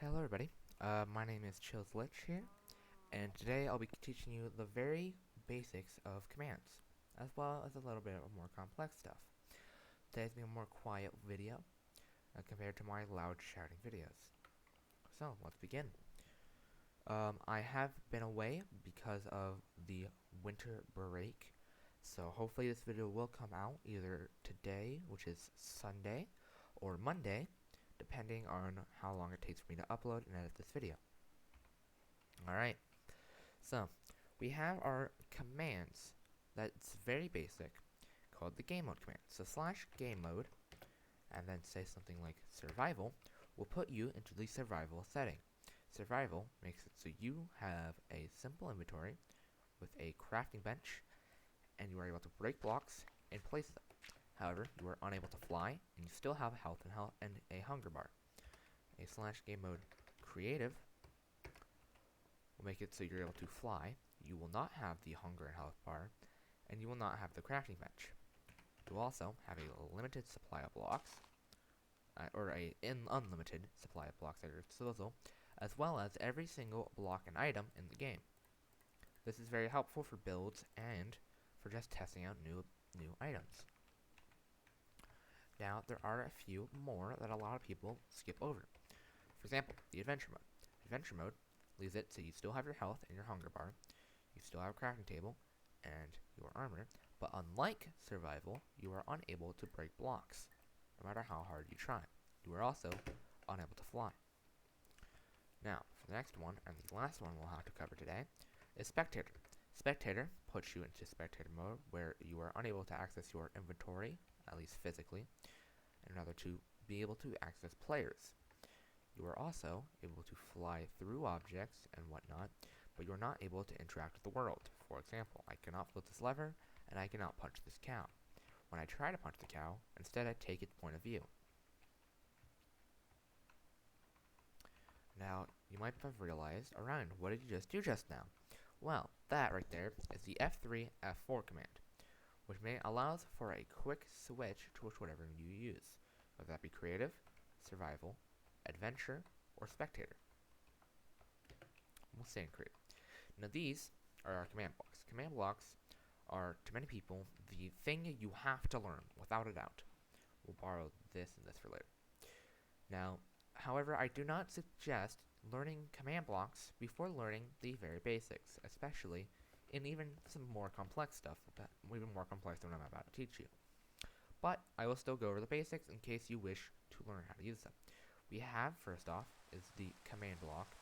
Hello everybody, my name is Chillslich here, and today I'll be teaching you the very basics of commands, as well as a little bit of more complex stuff. Today's being a more quiet video compared to my loud shouting videos. So, let's begin. I have been away because of the winter break, so hopefully this video will come out either today, which is Sunday, or Monday, depending on how long it takes for me to upload and edit this video. Alright, so we have our commands that's very basic called the game mode command. So /game mode and then say something like survival will put you into the survival setting. Survival makes it so you have a simple inventory with a crafting bench and you are able to break blocks and place them. However, you are unable to fly and you still have health and a hunger bar. A /game mode creative will make it so you're able to fly, you will not have the hunger and health bar, and you will not have the crafting bench. You will also have a limited supply of blocks, or an unlimited supply of blocks at your disposal, as well as every single block and item in the game. This is very helpful for builds and for just testing out new items. Now, there are a few more that a lot of people skip over. For example, the adventure mode. Adventure mode leaves it so you still have your health and your hunger bar, you still have a crafting table, and your armor, but unlike survival, you are unable to break blocks, no matter how hard you try. You are also unable to fly. Now, for the next one, and the last one we'll have to cover today, is Spectator. Spectator puts you into Spectator mode, where you are unable to access your inventory, at least physically, in order to be able to access players. You are also able to fly through objects and whatnot, but you are not able to interact with the world. For example, I cannot flip this lever, and I cannot punch this cow. When I try to punch the cow, instead I take its point of view. Now, you might have realized, Orion, what did you just do just now? Well, that right there is the F3, F4 command, which allows for a quick switch to whatever you use, whether that be creative, survival, adventure, or spectator. We'll say in creative. Now these are our command blocks. Command blocks are, to many people, the thing you have to learn, without a doubt. We'll borrow this and this for later. Now, however, I do not suggest learning command blocks before learning the very basics, especially in even some more complex stuff, even more complex than I'm about to teach you. But I will still go over the basics in case you wish to learn how to use them. We have, first off, is the command block.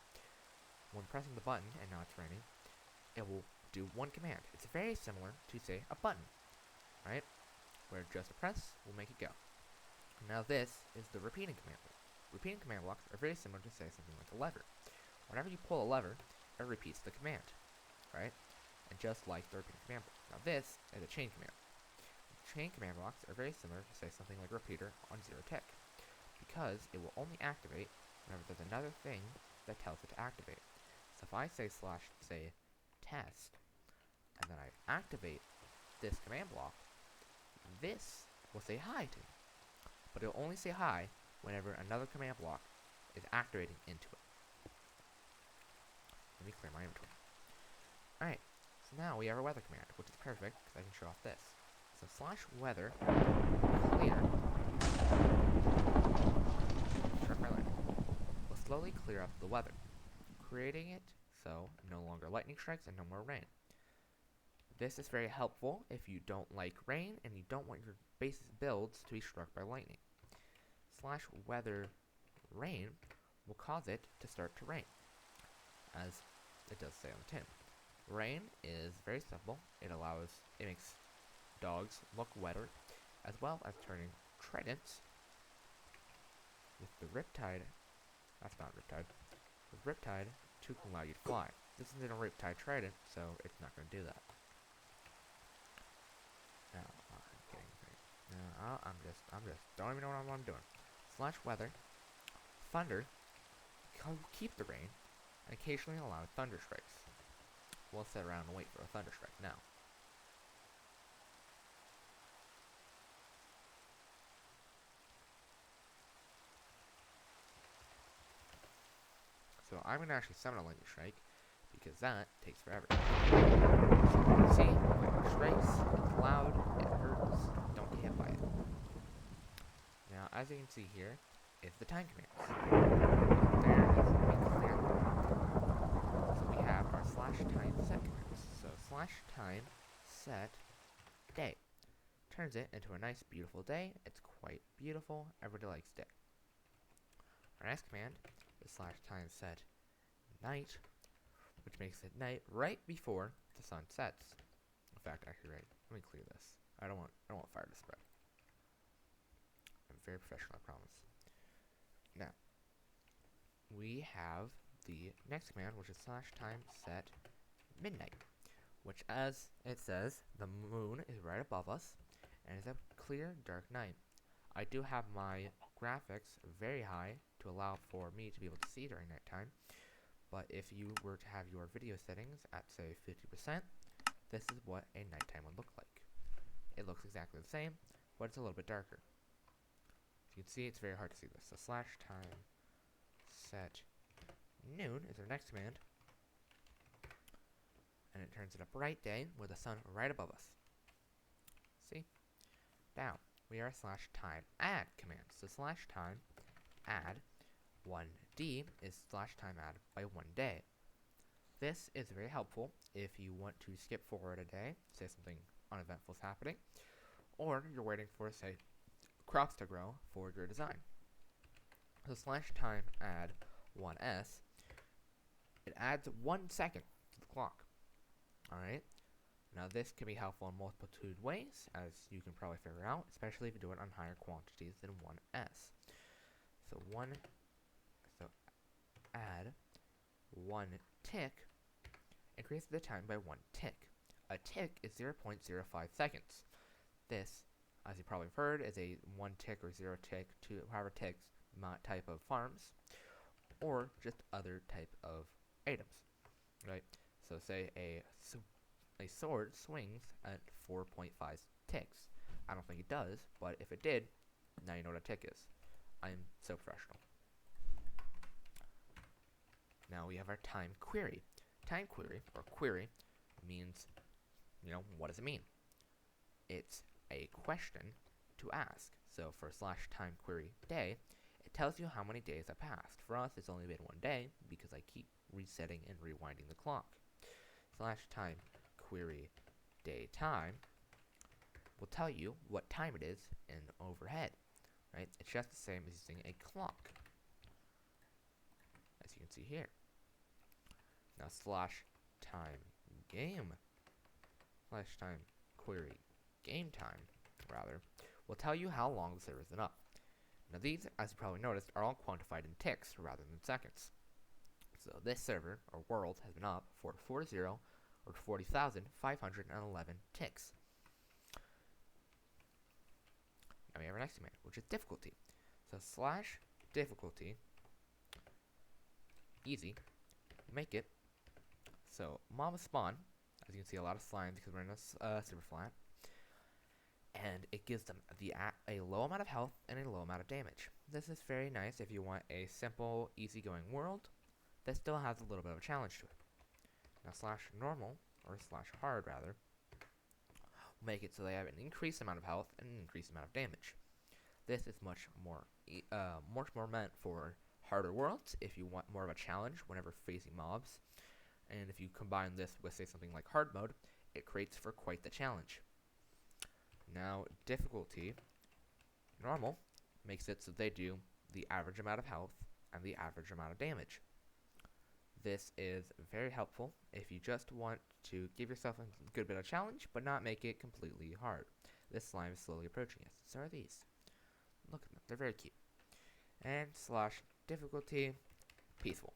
When pressing the button, and now it's raining, it will do one command. It's very similar to, say, a button, right? Where just a press will make it go. Now this is the repeating command block. Repeating command blocks are very similar to, say, something like a lever. Whenever you pull a lever, it repeats the command, right? And just like the repeating command block. Now this is a chain command. Chain command blocks are very similar to, say, something like repeater on zero tick, because it will only activate whenever there's another thing that tells it to activate. So if I say say test, and then I activate this command block, this will say hi to me. But it will only say hi whenever another command block is activating into it. Let me clear my inventory. Alright, so now we have our weather command, which is perfect because I can show off this. So /weather clear will slowly clear up the weather, creating it so no longer lightning strikes and no more rain. This is very helpful if you don't like rain and you don't want your base builds to be struck by lightning. /weather rain will cause it to start to rain, as it does say on the tin. Rain is very simple. It makes dogs look wetter, as well as turning tridents with the Riptide. That's not Riptide. With Riptide to allow you to fly. This isn't a Riptide Trident, so it's not going to do that. No, I'm kidding. No, I'm just, don't even know what I'm doing. /weather, thunder, keep the rain, and occasionally allow thunder strikes. We'll sit around and wait for a thunder strike now. I'm going to actually summon a lightning strike, because that takes forever. So, see, lightning strikes, it's loud, it hurts, don't get hit by it. Now, as you can see here, is the time commands. There it is, we clear them. So we have our slash time set commands. So slash time set day. Turns it into a nice beautiful day. It's quite beautiful. Everybody likes day. Our next command is slash time set night, which makes it night right before the sun sets. In fact, actually, right. Let me clear this. I don't want fire to spread. I'm very professional, I promise. Now, we have the next command, which is slash time set midnight, which, as it says, the moon is right above us, and it's a clear, dark night. I do have my graphics very high to allow for me to be able to see during nighttime, but if you were to have your video settings at, say, 50%, this is what a nighttime would look like. It looks exactly the same, but it's a little bit darker. As you can see, it's very hard to see this. So slash time set noon is our next command, and it turns it a bright day with the sun right above us. See? Now, we are slash time add command. So slash time add 1D is slash time add by 1 day. This is very helpful if you want to skip forward a day, say something uneventful is happening, or you're waiting for, say, crops to grow for your design. So slash time add 1S, it adds 1 second to the clock. Alright? Now this can be helpful in multitude ways, as you can probably figure out, especially if you do it on higher quantities than 1S. So add 1 tick, increases the time by 1 tick. A tick is 0.05 seconds. This, as you probably have heard, is a 1 tick or 0 tick to however ticks type of farms, or just other type of items, right? So say a sword swings at 4.5 ticks. I don't think it does, but if it did, now you know what a tick is. I'm so professional. Now we have our time query. Time query, or query, means, what does it mean? It's a question to ask. So for slash time query day, it tells you how many days have passed. For us, it's only been 1 day, because I keep resetting and rewinding the clock. Slash time query day time will tell you what time it is in overhead, right? It's just the same as using a clock, as you can see here. Now slash time game, slash time query game time, rather, will tell you how long the server's been up. Now these, as you probably noticed, are all quantified in ticks rather than seconds. So this server, or world, has been up for 40,511 ticks. Now we have our next command, which is difficulty. So slash difficulty, easy, make it so mobs spawn, as you can see, a lot of slime because we're in a super flat, and it gives them a low amount of health and a low amount of damage. This is very nice if you want a simple, easygoing world that still has a little bit of a challenge to it. Now slash normal, or slash hard rather, will make it so they have an increased amount of health and an increased amount of damage. This is much more meant for harder worlds if you want more of a challenge whenever facing mobs. And if you combine this with, say, something like hard mode, it creates for quite the challenge. Now, difficulty, normal, makes it so they do the average amount of health and the average amount of damage. This is very helpful if you just want to give yourself a good bit of challenge, but not make it completely hard. This slime is slowly approaching us. So are these. Look at them. They're very cute. And slash difficulty, peaceful,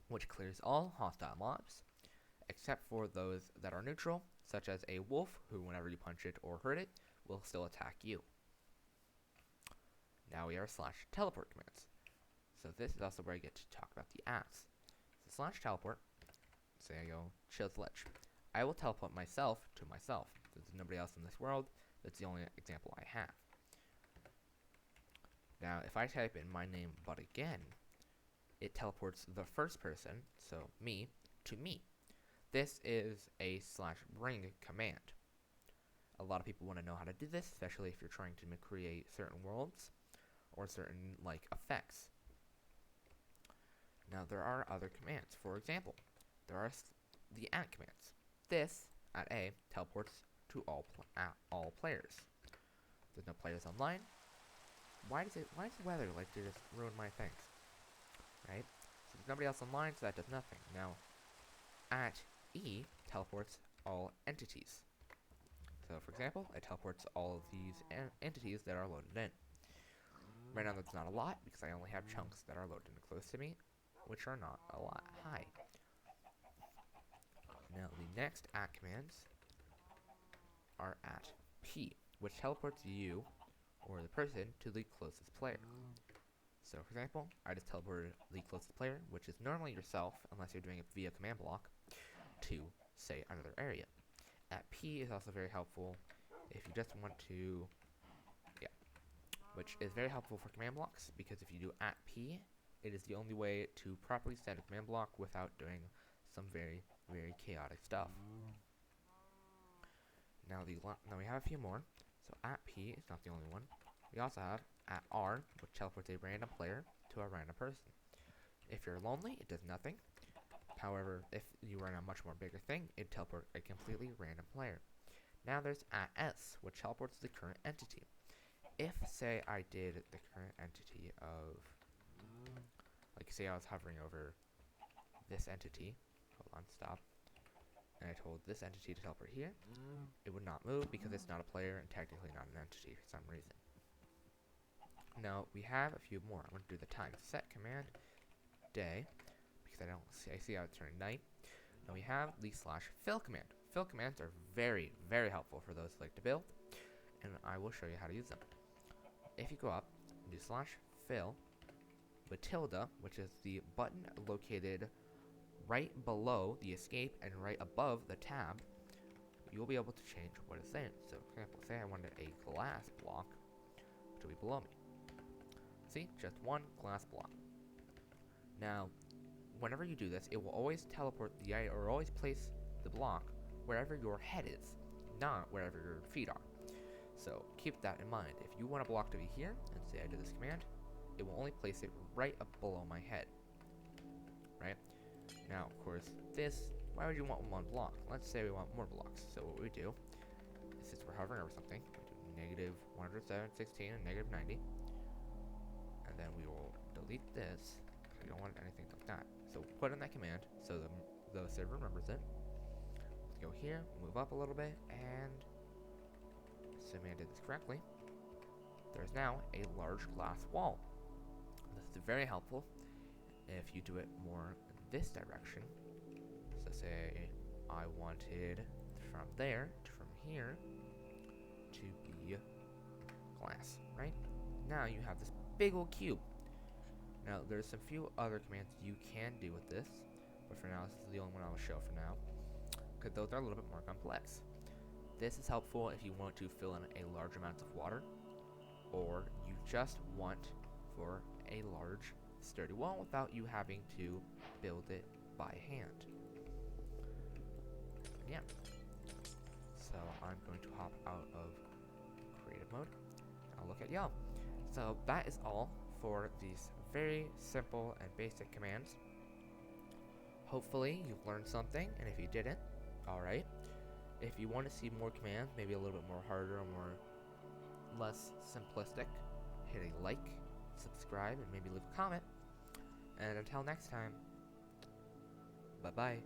which clears all hostile mobs, except for those that are neutral, such as a wolf, who whenever you punch it or hurt it, will still attack you. Now we are slash teleport commands. So this is also where I get to talk about the apps. So slash teleport, say I go Chill's Ledge. I will teleport myself to myself. There's nobody else in this world. That's the only example I have. Now if I type in my name but again, it teleports the first person, so me, to me. This is a /bring command. A lot of people want to know how to do this, especially if you're trying to create certain worlds or certain effects. Now there are other commands. For example, there are the @ commands. This @A teleports to all players. There's no players online. Why does the weather like to just ruin my things? Right? So there's nobody else online, so that does nothing. Now @E teleports all entities. So for example, it teleports all of these entities that are loaded in. Right now that's not a lot because I only have chunks that are loaded in close to me, which are not a lot high. Now the next @ commands are @P, which teleports you or the person to the closest player. So for example, I just teleported the closest player, which is normally yourself, unless you're doing it via command block, to, say, another area. @P is also very helpful if you just want to, which is very helpful for command blocks, because if you do @P, it is the only way to properly set a command block without doing some very, very chaotic stuff. Now we have a few more. So @P is not the only one. We also have @R, which teleports a random player to a random person. If you're lonely, it does nothing. However, if you run a much more bigger thing, it teleports a completely random player. Now there's @S, which teleports the current entity. If, say, I did the current entity of, say I was hovering over this entity, hold on, stop, and I told this entity to teleport here, it would not move because it's not a player and technically not an entity for some reason. Now, we have a few more. I'm going to do the time set command, day, because I see how it's turning night. Now we have the /fill command. Fill commands are very, very helpful for those who like to build, and I will show you how to use them. If you go up and do /fill with tilde, which is the button located right below the escape and right above the tab, you'll be able to change what it's saying. So, for example, say I wanted a glass block, which will be below me. See, just one glass block. Now, whenever you do this, it will always teleport or always place the block wherever your head is, not wherever your feet are. So keep that in mind. If you want a block to be here, and say I do this command, it will only place it right up below my head. Right? Now, of course, why would you want one block? Let's say we want more blocks. So what we do is, since we're hovering over something, we do -107, 16, and -90. And then we will delete this, because we don't want anything like that. So put in that command, so the server remembers it. Let's go here, move up a little bit, and assuming I did this correctly, there's now a large glass wall. This is very helpful if you do it more in this direction. So say I wanted from there to from here to be glass, right? Now you have this big old cube. Now there's some few other commands you can do with this, but for now this is the only one I will show for now, because those are a little bit more complex. This is helpful if you want to fill in a large amount of water, or you just want for a large sturdy wall without you having to build it by hand. And yeah, so I'm going to hop out of creative mode. I'll look at y'all. So that is all for these very simple and basic commands. Hopefully you've learned something, and if you didn't, alright. If you want to see more commands, maybe a little bit more harder or less simplistic, hit a like, subscribe, and maybe leave a comment. And until next time, bye-bye.